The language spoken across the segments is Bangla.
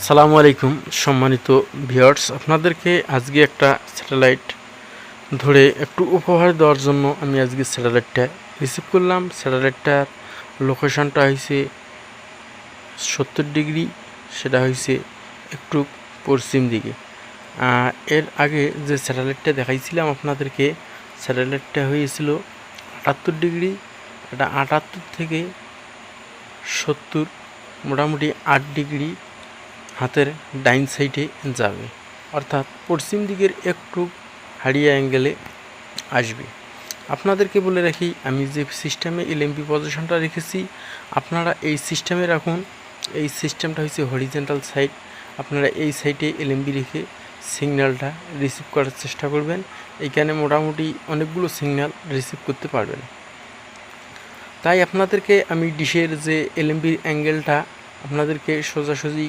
আসসালামু আলাইকুম সম্মানিত ভিউয়ার্স, আপনাদেরকে আজকে একটা স্যাটেলাইট ধরে একটু উপহার দেওয়ার জন্য আমি আজকে স্যাটেলাইটটা রিসিভ করলাম। স্যাটেলাইটটার লোকেশনটা হয়েছে 70 ডিগ্রি, সেটা হয়েছে একটু পশ্চিম দিকে। এর আগে যে স্যাটেলাইটটা দেখাইছিলাম আপনাদেরকে, স্যাটেলাইটটা হয়েছিল 78 ডিগ্রি। এটা 78 থেকে 70, মোটামুটি 8 ডিগ্রি হাতের ডাইন সাইডে যাবে, অর্থাৎ পশ্চিম দিকের একটু হারিয়া অ্যাঙ্গেলে আসবে। আপনাদেরকে বলে রাখি, আমি যে সিস্টেমে এলএমবি পজিশনটা রেখেছি আপনারা এই সিস্টেমে রাখুন। এই সিস্টেমটা হচ্ছে হরিজেন্টাল সাইড। আপনারা এই সাইডে এলএমবি রেখে সিগন্যালটা রিসিভ করার চেষ্টা করবেন। এইখানে মোটামুটি অনেকগুলো সিগন্যাল রিসিভ করতে পারবেন। তাই আপনাদেরকে আমি ডিশের যে এলএমবির অ্যাঙ্গেলটা আপনাদেরকে সোজাসুজি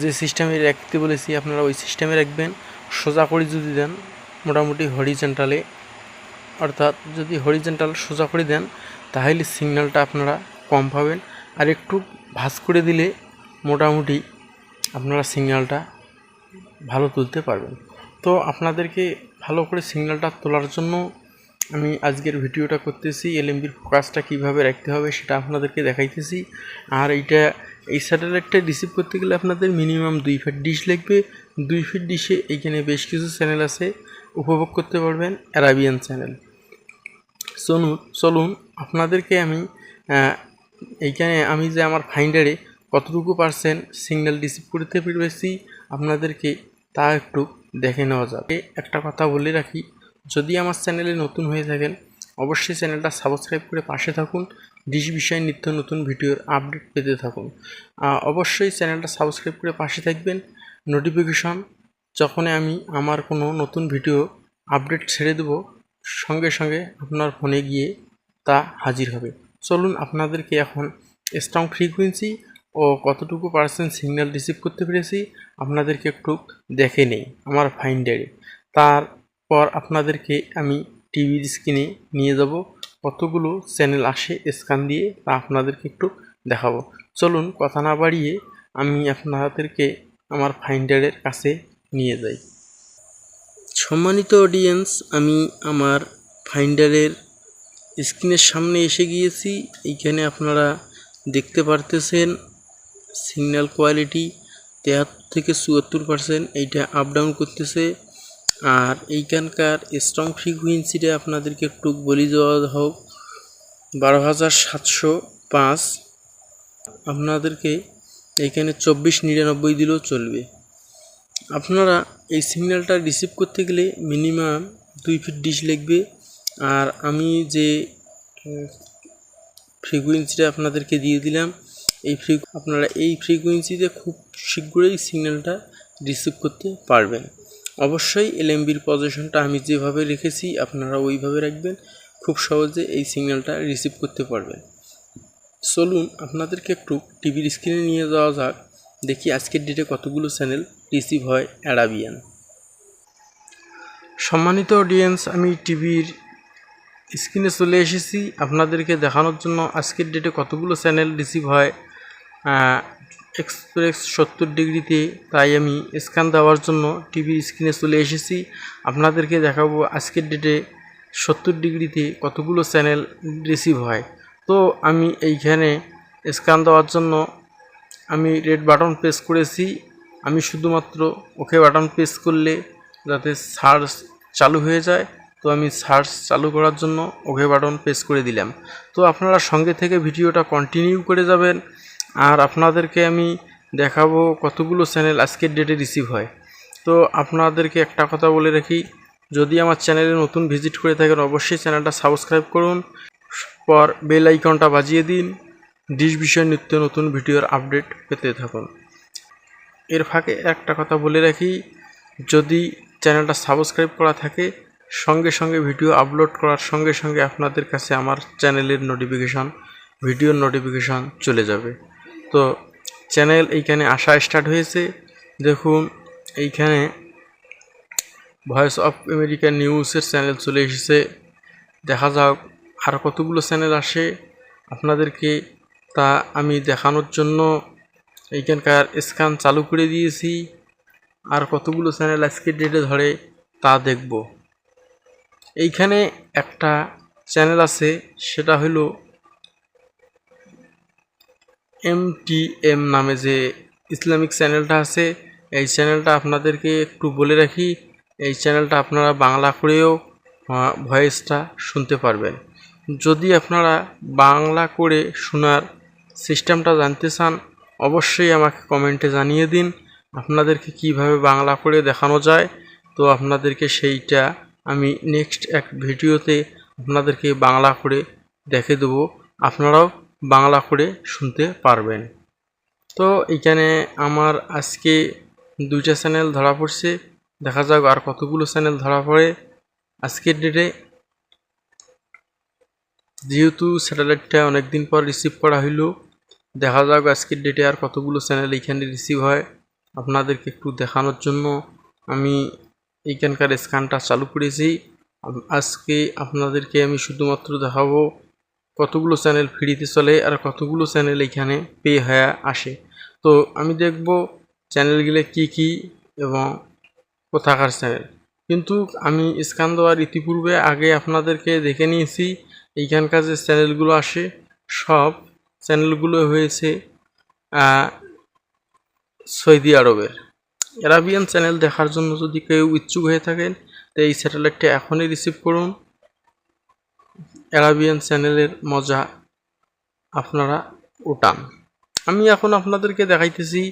যে সিস্টেমে রাখতে বলেছি আপনারা ওই সিস্টেমে রাখবেন। সোজা করে যদি দেন মোটামুটি হরিজেন্টালে, অর্থাৎ যদি হরিজেন্টাল সোজা করে দেন তাহলে সিগন্যালটা আপনারা কম পাবেন, আর একটু ভাঁজ করে দিলে মোটামুটি আপনারা সিগন্যালটা ভালো তুলতে পারবেন। তো আপনাদেরকে ভালো করে সিগন্যালটা তোলার জন্য আমি আজকের ভিডিওটা করতেছি। এলএমবির ফোকাসটা কীভাবে রাখতে হবে সেটা আপনাদেরকে দেখাইতেছি। আর এই স্যাটেলাইটটা রিসিভ করতে গেলে আপনাদের মিনিমাম 2 ফিট ডিশ লাগবে। 2 ফিট ডিশে এইখানে বেশ কিছু চ্যানেল আছে, উপভোগ করতে পারবেন অ্যারাবিয়ান চ্যানেল। চলুন আপনাদেরকে আমি এইখানে আমি যে আমার ফাইন্ডারে কতটুকু পার্সেন্ট সিগন্যাল রিসিভ করতে পেরেছি আপনাদেরকে তা একটু দেখে নেওয়া যাবে। একটা কথা বলে রাখি, যদি আমার চ্যানেলে নতুন হয়ে থাকেন অবশ্যই চ্যানেলটা সাবস্ক্রাইব করে পাশে থাকুন। ডিশ বিষয়ে নিত্য নতুন ভিডিওর আপডেট পেতে থাকুন। অবশ্যই চ্যানেলটা সাবস্ক্রাইব করে পাশে থাকবেন। নোটিফিকেশন যখনই আমি আমার কোনো নতুন ভিডিও আপডেট ছেড়ে দেব সঙ্গে সঙ্গে আপনার ফোনে গিয়ে তা হাজির হবে। চলুন আপনাদেরকে এখন স্ট্রং ফ্রিকোয়েন্সি ও কতটুকু পার্সেন্ট সিগন্যাল রিসিভ করতে পেরেছি আপনাদেরকে একটু দেখে নেই আমার ফাইন্ডারে। তারপর আপনাদেরকে আমি টিভির স্ক্রিনে নিয়ে যাব, কতগুলো চ্যানেল আসে স্ক্যান দিয়ে তা আপনাদেরকে একটু দেখাবো। চলুন কথা না বাড়িয়ে আমি আপনাদেরকে আমার ফাইন্ডারের কাছে নিয়ে যাই। সম্মানিত অডিয়েন্স, আমি আমার ফাইন্ডারের স্ক্রিনের সামনে এসে গিয়েছি। এইখানে আপনারা দেখতে পারতেছেন সিগন্যাল কোয়ালিটি 73 থেকে 74%, এইটা আপ ডাউন করতেছে। আর এইখানকার স্ট্রং ফ্রিকুয়েন্সিটা আপনাদেরকে একটু বলে দেওয়া হোক, 12,705। আপনাদেরকে এইখানে 24,99 দিলেও চলবে। আপনারা এই সিগন্যালটা রিসিভ করতে গেলে মিনিমাম 2 ফিট ডিশ লাগবে। আর আমি যে ফ্রিকুয়েন্সিটা আপনাদেরকে দিয়ে দিলাম আপনারা এই ফ্রিকুয়েন্সিতে খুব শীঘ্রই সিগন্যালটা রিসিভ করতে পারবেন। অবশ্যই এলএমবির পজিশনটা আমি যেভাবে রেখেছি আপনারা ওইভাবে রাখবেন, খুব সহজে এই সিগন্যালটা রিসিভ করতে পারবেন। চলুন আপনাদেরকে একটু টিভির স্ক্রিনে নিয়ে যাওয়া যাক, দেখি আজকের ডেটে কতগুলো চ্যানেল রিসিভ হয় অ্যারাবিয়ান। সম্মানিত অডিয়েন্স, আমি টিভির স্ক্রিনে চলে এসেছি আপনাদেরকে দেখানোর জন্য আজকের ডেটে কতগুলো চ্যানেল রিসিভ হয় এক্সপ্রেস 70 ডিগ্রিতে। তাই আমি স্ক্যান দেওয়ার জন্য টিভির স্ক্রিনে চলে এসেছি। আপনাদেরকে দেখাবো আজকের ডেটে 70 ডিগ্রিতে কতগুলো চ্যানেল রিসিভ হয়। তো আমি এইখানে স্ক্যান দেওয়ার জন্য আমি রেড বাটন প্রেস করেছি। আমি শুধুমাত্র ওকে বাটন প্রেস করলে যাতে সার্চ চালু হয়ে যায়, তো আমি সার্চ চালু করার জন্য ওকে বাটন প্রেস করে দিলাম। তো আপনারা সঙ্গে থেকে ভিডিওটা কন্টিনিউ করে যাবেন। আর আপনাদেরকে আমি দেখাবো কতগুলো চ্যানেল আজকের ডেটে রিসিভ হয়। তো আপনাদেরকে একটা কথা বলে রাখি, যদি আমার চ্যানেলে নতুন ভিজিট করে থাকেন অবশ্যই চ্যানেলটা সাবস্ক্রাইব করুন, পর বেল আইকনটা বাজিয়ে দিন, ডিশ বিষয়ে নিত্য নতুন ভিডিওর আপডেট পেতে থাকুন। এর ফাঁকে একটা কথা বলে রাখি, যদি চ্যানেলটা সাবস্ক্রাইব করা থাকে সঙ্গে সঙ্গে ভিডিও আপলোড করার সঙ্গে সঙ্গে আপনাদের কাছে আমার চ্যানেলের নোটিফিকেশান, ভিডিওর নোটিফিকেশান চলে যাবে। তো চ্যানেল এইখানে আসা স্টার্ট হয়েছে, দেখুন এইখানে ভয়েস অফ আমেরিকা নিউজের চ্যানেল চলে এসেছে। দেখা যাক আর কতগুলো চ্যানেল আসে আপনাদেরকে তা আমি দেখানোর জন্য এইখানকার স্ক্যান চালু করে দিয়েছি। আর কতগুলো চ্যানেল আজকের ডেটে ধরে তা দেখব। এইখানে একটা চ্যানেল আছে, সেটা হলো MTM নামে যে ইসলামিক চ্যানেলটা আছে। এই চ্যানেলটা আপনাদেরকে একটু বলে রাখি, এই চ্যানেলটা আপনারা বাংলা করেও ভয়েসটা শুনতে পারবেন। যদি আপনারা বাংলা করে শোনার সিস্টেমটা জানতে চান, অবশ্যই আমাকে কমেন্টে জানিয়ে দিন আপনাদেরকে কিভাবে বাংলা করে দেখানো যায়। তো আপনাদেরকে সেইটা আমি নেক্সট এক ভিডিওতে আপনাদেরকে বাংলা করে দেখে দেবো, আপনারাও বাংলা করে শুনতে পারবেন। তো এখানে আমার আজকে 2টা চ্যানেল ধরা পড়ছে, দেখা যাক আর কতগুলো চ্যানেল ধরা পড়ে আজকের ডেটে। যেহেতু স্যাটেলাইটটা অনেকদিন পর রিসিভ করা হইলো, দেখা যাক আজকের ডেটে আর কতগুলো চ্যানেল এইখানে রিসিভ হয়। আপনাদেরকে একটু দেখানোর জন্য আমি এইখানকার স্ক্যানটা চালু করেছি। আজকে আপনাদেরকে আমি শুধুমাত্র দেখাবো কতগুলো চ্যানেল ফ্রিতে চলে আর কতগুলো চ্যানেল এইখানে পে হয়ে আসে। তো আমি দেখব চ্যানেলগুলো কি কি এবং কোথাকার চ্যানেল। কিন্তু আমি স্ক্যান দেওয়ার ইতিপূর্বে আগে আপনাদেরকে দেখে নিয়েছি এইখানকার যে চ্যানেলগুলো আসে, সব চ্যানেলগুলো হয়েছে সৌদি আরবের। আরাবিয়ান চ্যানেল দেখার জন্য যদি কেউ ইচ্ছুক হয়ে থাকেন, তো এই স্যাটেলাইটটা এখনই রিসিভ করুন। আরাবিয়ান চ্যানেলের মজা আপনারা উঠান। আমি এখন আপনাদেরকে দেখাইতেছি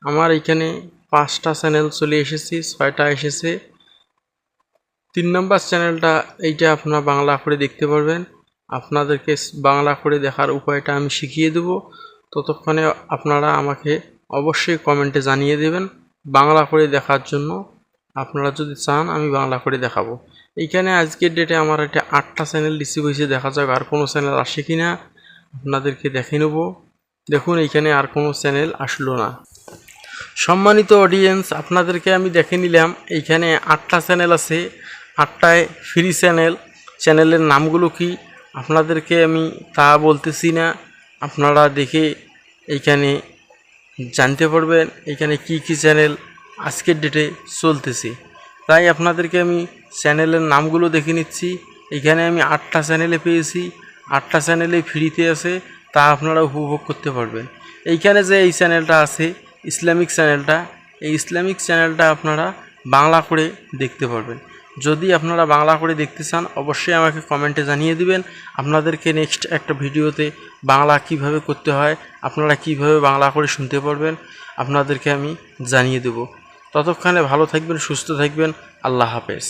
আমার এইখানে 5টা চ্যানেল চলে এসেছে, 6টা এসেছে। 3 নম্বর চ্যানেলটা এইটা আপনারা বাংলা করে দেখতে পারবেন। আপনাদেরকে বাংলা করে দেখার উপায়টা আমি শিখিয়ে দেব। ততক্ষণে আপনারা আমাকে অবশ্যই কমেন্টে জানিয়ে দেবেন বাংলা করে দেখার জন্য। আপনারা যদি চান আমি বাংলা করে দেখাবো। এইখানে আজকের ডেটে আমার একটা 8টা চ্যানেল রিসিভ হয়েছে, দেখা যাক আর কোনো চ্যানেল আসে কি না, আপনাদেরকে দেখে নেব। দেখুন এইখানে আর কোনো চ্যানেল আসলো না। সম্মানিত অডিয়েন্স, আপনাদেরকে আমি দেখে নিলাম এইখানে 8টা চ্যানেল আছে, 8টায় ফ্রি চ্যানেল। চ্যানেলের নামগুলো কি আপনাদেরকে আমি তা বলতেছি না, আপনারা দেখে এইখানে জানতে পারবেন এইখানে কি কি চ্যানেল আজকের ডেটে চলতেছে। তাই আপনাদেরকে আমি চ্যানেলের নামগুলো দেখে নিচ্ছি। এখানে আমি 8টা চ্যানেলে পেয়েছি, 8টা চ্যানেলে ফ্রিতে আছে, তা আপনারা উপভোগ করতে পারবেন। এইখানে যে এই চ্যানেলটা আছে ইসলামিক চ্যানেলটা, এই ইসলামিক চ্যানেলটা আপনারা বাংলা করে দেখতে পারবেন। যদি আপনারা বাংলা করে দেখতে চান অবশ্যই আমাকে কমেন্টে জানিয়ে দিবেন। আপনাদেরকে নেক্সট একটা ভিডিওতে বাংলা কিভাবে করতে হয়, আপনারা কিভাবে বাংলা করে শুনতে পারবেন আপনাদেরকে আমি জানিয়ে দেব। ততক্ষণে ভালো থাকবেন, সুস্থ থাকবেন। আল্লাহ হাফেজ।